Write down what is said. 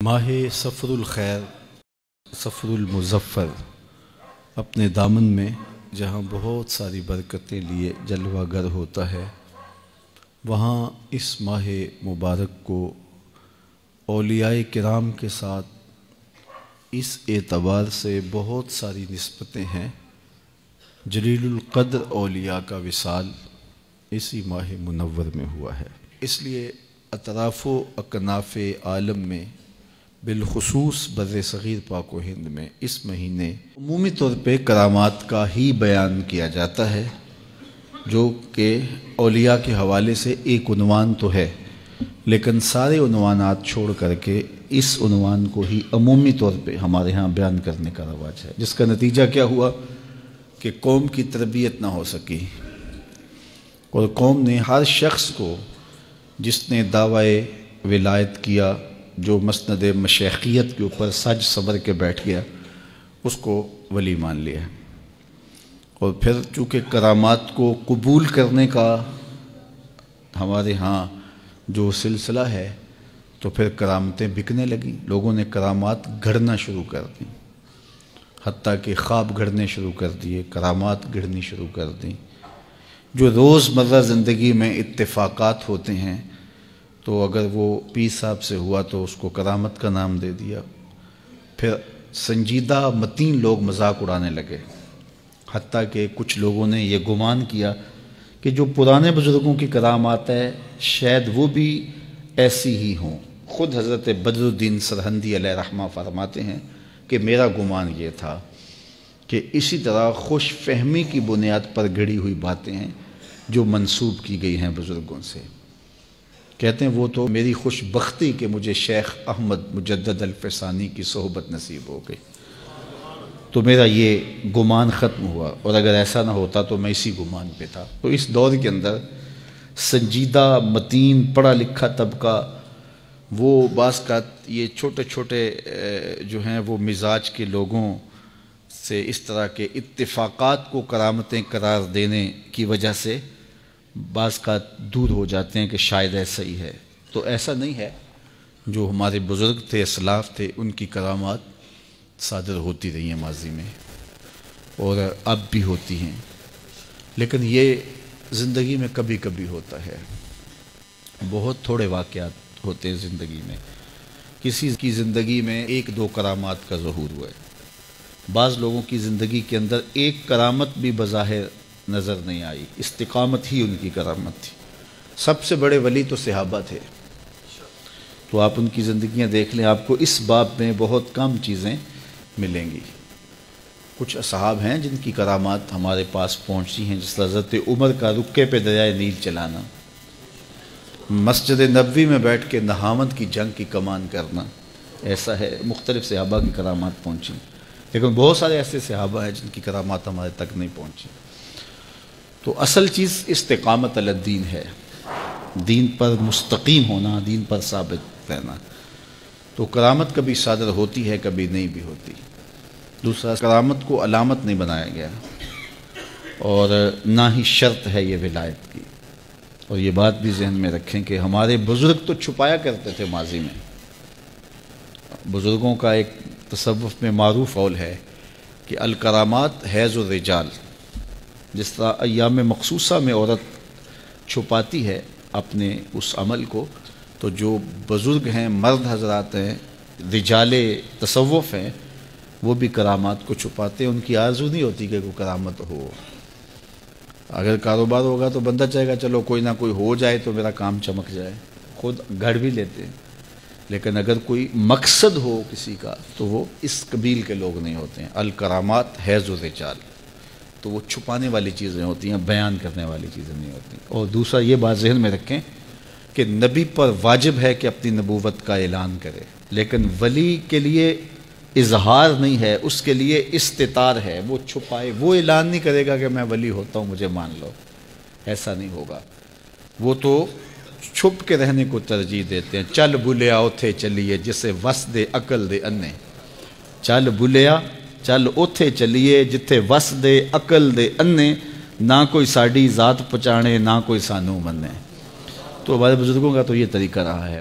ماہ سفر الخیر، سفر المظفر اپنے دامن میں جہاں بہت ساری برکتیں لیے جلوہ گر ہوتا ہے، وہاں اس ماہ مبارک کو اولیاء کرام کے ساتھ اس اعتبار سے بہت ساری نسبتیں ہیں۔ جلیل القدر اولیاء کا وصال اسی ماہ منور میں ہوا ہے، اس لیے اطراف و اکناف عالم میں بالخصوص بر صغیر پاک و ہند میں اس مہینے عمومی طور پہ کرامات کا ہی بیان کیا جاتا ہے، جو کہ اولیاء کے حوالے سے ایک عنوان تو ہے، لیکن سارے عنوانات چھوڑ کر کے اس عنوان کو ہی عمومی طور پہ ہمارے ہاں بیان کرنے کا رواج ہے، جس کا نتیجہ کیا ہوا کہ قوم کی تربیت نہ ہو سکی، اور قوم نے ہر شخص کو جس نے دعوی ولایت کیا، جو مسند مشیخیت کے اوپر سج صبر کے بیٹھ گیا، اس کو ولی مان لیا۔ اور پھر چونکہ کرامات کو قبول کرنے کا ہمارے ہاں جو سلسلہ ہے، تو پھر کرامتیں بکنے لگیں، لوگوں نے کرامات گھڑنا شروع کر دیں، حتیٰ کہ خواب گھڑنے شروع کر دیے، کرامات گھڑنی شروع کر دیں۔ جو روزمرہ زندگی میں اتفاقات ہوتے ہیں، تو اگر وہ پیر صاحب سے ہوا تو اس کو کرامت کا نام دے دیا۔ پھر سنجیدہ متین لوگ مذاق اڑانے لگے، حتیٰ کہ کچھ لوگوں نے یہ گمان کیا کہ جو پرانے بزرگوں کی کرامات ہے شاید وہ بھی ایسی ہی ہوں۔ خود حضرت بدر الدین سرہندی علیہ رحمہ فرماتے ہیں کہ میرا گمان یہ تھا کہ اسی طرح خوش فہمی کی بنیاد پر گھڑی ہوئی باتیں ہیں جو منسوب کی گئی ہیں بزرگوں سے۔ کہتے ہیں وہ تو میری خوش بختی کہ مجھے شیخ احمد مجدد الفسانی کی صحبت نصیب ہو گئی، تو میرا یہ گمان ختم ہوا، اور اگر ایسا نہ ہوتا تو میں اسی گمان پہ تھا۔ تو اس دور کے اندر سنجیدہ متین پڑھا لکھا طبقہ وہ بعض کا یہ چھوٹے چھوٹے جو ہیں وہ مزاج کے لوگوں سے اس طرح کے اتفاقات کو کرامتیں قرار دینے کی وجہ سے بعض کا دور ہو جاتے ہیں کہ شاید ایسا ہی ہے۔ تو ایسا نہیں ہے، جو ہمارے بزرگ تھے، اسلاف تھے، ان کی کرامات صادر ہوتی رہی ہیں ماضی میں، اور اب بھی ہوتی ہیں، لیکن یہ زندگی میں کبھی کبھی ہوتا ہے، بہت تھوڑے واقعات ہوتے ہیں زندگی میں۔ کسی کی زندگی میں ایک دو کرامات کا ظہور ہوا ہے، بعض لوگوں کی زندگی کے اندر ایک کرامت بھی بظاہر نظر نہیں آئی، استقامت ہی ان کی کرامت تھی۔ سب سے بڑے ولی تو صحابہ تھے، تو آپ ان کی زندگیاں دیکھ لیں، آپ کو اس باب میں بہت کم چیزیں ملیں گی۔ کچھ اصحاب ہیں جن کی کرامات ہمارے پاس پہنچی ہیں، جس حضرت عمر کا رکے پہ دریائے نیل چلانا، مسجد نبوی میں بیٹھ کے نہاوند کی جنگ کی کمان کرنا، ایسا ہے۔ مختلف صحابہ کی کرامات پہنچی، لیکن بہت سارے ایسے صحابہ ہیں جن کی کرامات ہمارے تک نہیں پہنچی۔ تو اصل چیز استقامت علی الدین ہے، دین پر مستقیم ہونا، دین پر ثابت رہنا۔ تو کرامت کبھی صادر ہوتی ہے، کبھی نہیں بھی ہوتی۔ دوسرا، کرامت کو علامت نہیں بنایا گیا، اور نہ ہی شرط ہے یہ ولایت کی۔ اور یہ بات بھی ذہن میں رکھیں کہ ہمارے بزرگ تو چھپایا کرتے تھے ماضی میں۔ بزرگوں کا ایک تصوف میں معروف قول ہے کہ الکرامات حیض الرجال، جس طرح ایام مخصوصہ میں عورت چھپاتی ہے اپنے اس عمل کو، تو جو بزرگ ہیں، مرد حضرات ہیں، رجال تصوف ہیں، وہ بھی کرامات کو چھپاتے ہیں۔ ان کی آرزو نہیں ہوتی کہ کوئی کرامت ہو۔ اگر کاروبار ہوگا تو بندہ چاہے گا چلو کوئی نہ کوئی ہو جائے تو میرا کام چمک جائے، خود گھڑ بھی لیتے ہیں، لیکن اگر کوئی مقصد ہو کسی کا تو وہ اس قبیل کے لوگ نہیں ہوتے ہیں۔ الکرامات حیض الرجال، تو وہ چھپانے والی چیزیں ہوتی ہیں، بیان کرنے والی چیزیں نہیں ہوتی۔ اور دوسرا یہ بات ذہن میں رکھیں کہ نبی پر واجب ہے کہ اپنی نبوت کا اعلان کرے، لیکن ولی کے لیے اظہار نہیں ہے، اس کے لیے استتار ہے، وہ چھپائے، وہ اعلان نہیں کرے گا کہ میں ولی ہوتا ہوں مجھے مان لو، ایسا نہیں ہوگا۔ وہ تو چھپ کے رہنے کو ترجیح دیتے ہیں۔ چل بلیا اوتھے چلیے جسے وس دے عقل دے انے، چل بلیا چل اوتھے چلیے جتھے وس دے عقل دے انے، نہ کوئی ساڑی ذات پہچانے نہ کوئی سانو منے۔ تو ہمارے بزرگوں کا تو یہ طریقہ رہا ہے۔